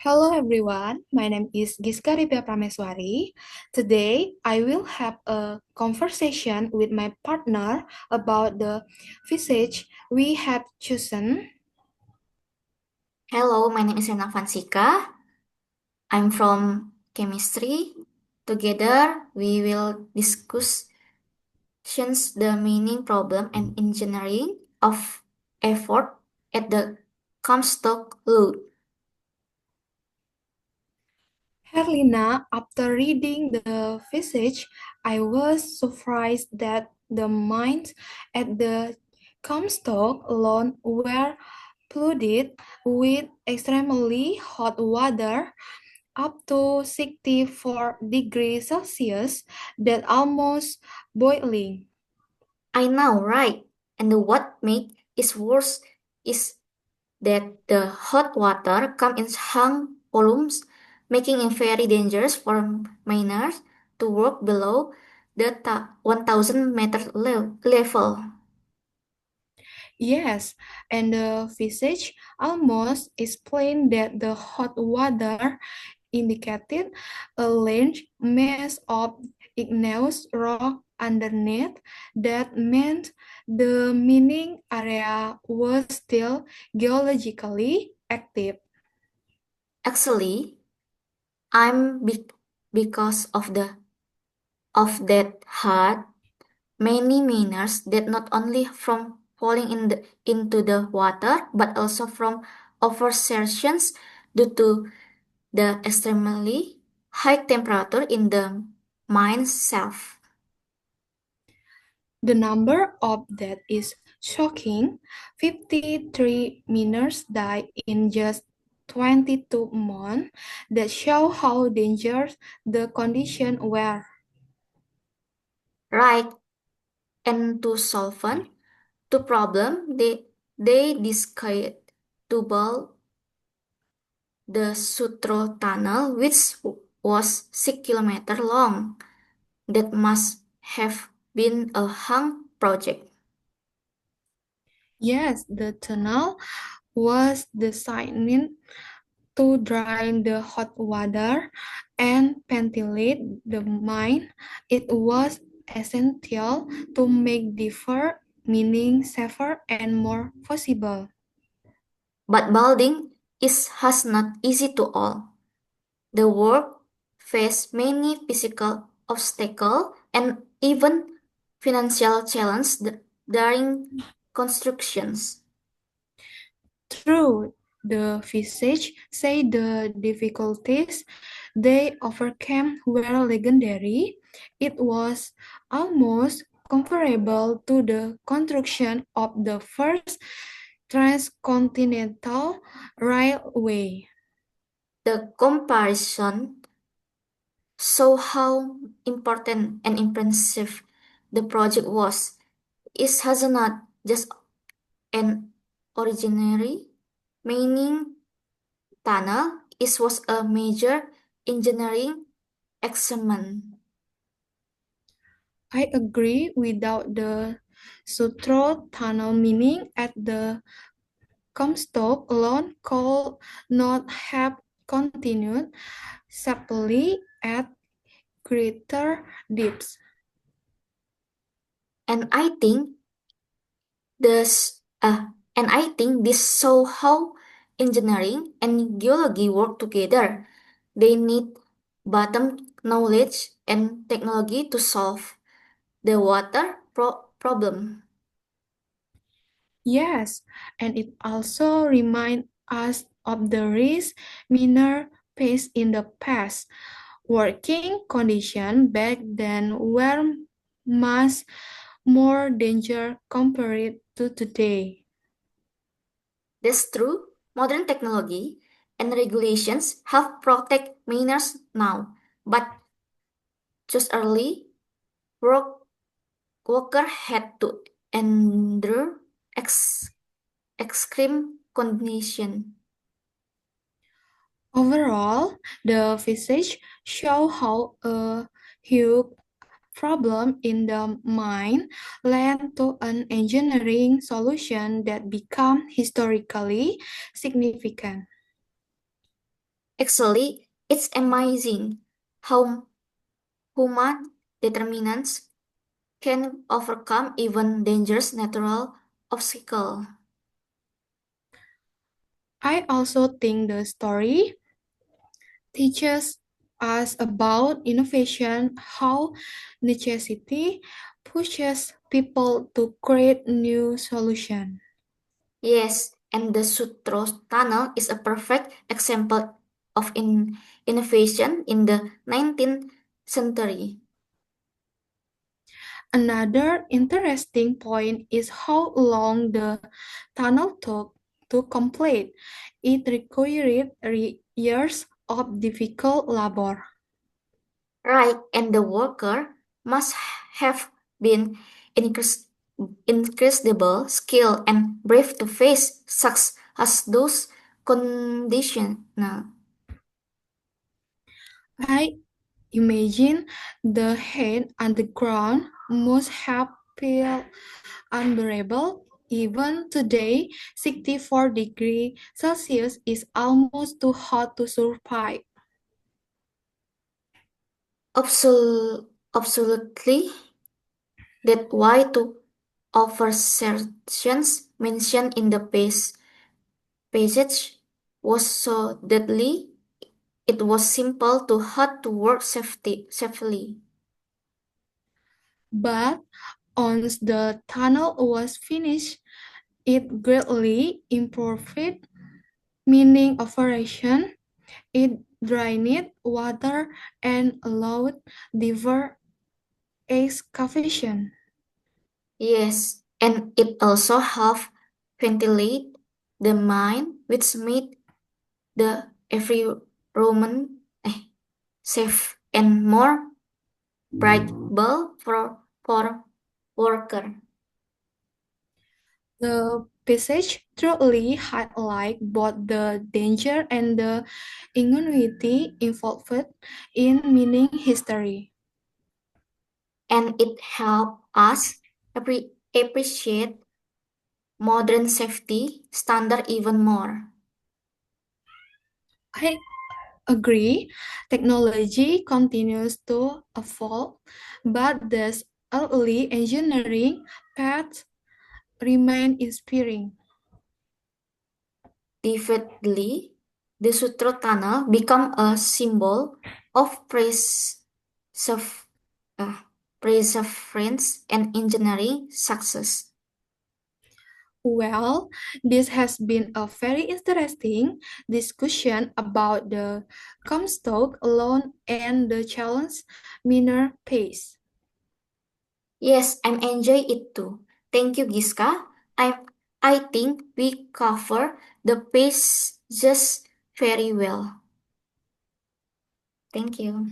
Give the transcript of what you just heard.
Hello everyone, my name is Giska Ripia Prameswari. Today I will have a conversation with my partner about the physics we have chosen. Hello, my name is Rena Vansika. I'm from chemistry. Together, we will discuss the meaning problem and engineering of effort at the Comstock Law. Herlina, after reading the physics, I was surprised that the mines at the Comstock alone were flooded with extremely hot water up to 64 degrees Celsius, that almost boiling. I know, right? And what makes it worse is that the hot water comes in hung volumes, making it very dangerous for miners to work below the 1,000 meter level. Yes, and the physics almost explained that the hot water indicated a large mass of igneous rock underneath. That meant the mining area was still geologically active. Actually, I'm because of that had many miners that not only from falling into the water but also from oversertions due to the extremely high temperature in the mine itself. The number of deaths is shocking. 53 miners died in just 22 months. That show how dangerous the conditions were. Right, and to solve the problem, they decided to build the Sutro Tunnel, which was 6 kilometers long. That must have been a hung project. Yes, the tunnel was designed to drain the hot water and ventilate the mine. It was essential to make deeper mining safer and more possible. But building is has not easy to all. The work faced many physical obstacles and even financial challenges during constructions. True, the physicists say the difficulties they overcame were legendary. It was almost comparable to the construction of the first transcontinental railway. The comparison show how important and impressive the project was. It has not just an originary mining tunnel, it was a major engineering achievement. I agree, without the Sutro tunnel mining at the Comstock alone could not have continued safely at greater depths. And I think this and I think this show how engineering and geology work together. They need bottom knowledge and technology to solve the water problem. Yes, and it also reminds us of the risk miners faced in the past. Working conditions back then were much more dangerous compared to today. That's true. Modern technology and regulations have protect miners now, but just early work worker had to endure extreme condition. Overall, the physics show how a huge problem in the mind led to an engineering solution that became historically significant. Actually, it's amazing how human determinants can overcome even dangerous natural obstacles. I also think the story teaches us about innovation, how necessity pushes people to create new solutions. Yes, and the Sutro Tunnel is a perfect example of innovation in the 19th century. Another interesting point is how long the tunnel took to complete. It required years of difficult labor. Right, and the worker must have been increas- incredible skill and brave to face such as those conditions. Now, I imagine the heat underground must have felt unbearable. Even today, 64 degrees Celsius is almost too hot to survive. absolutely, that why to oversertions mentioned in the passage was so deadly. It was simple to hard to work safely. But once the tunnel was finished, it greatly improved meaning operation. It drained water and allowed deeper excavation. Yes, and it also helped ventilate the mine, which made the every Roman safe and more breathable for worker. The passage truly highlight both the danger and the ingenuity involved in mining history. And it helped us appreciate modern safety standard even more. I agree, technology continues to evolve, but this early engineering paths remain inspiring. Vividly, the Sutro Tunnel become a symbol of uh, perseverance and engineering success. Well, this has been a very interesting discussion about the Comstock loan and the challenge minor pace. Yes, I'm enjoy it too. Thank you, Giska. I I think we cover the pace just very well. Thank you.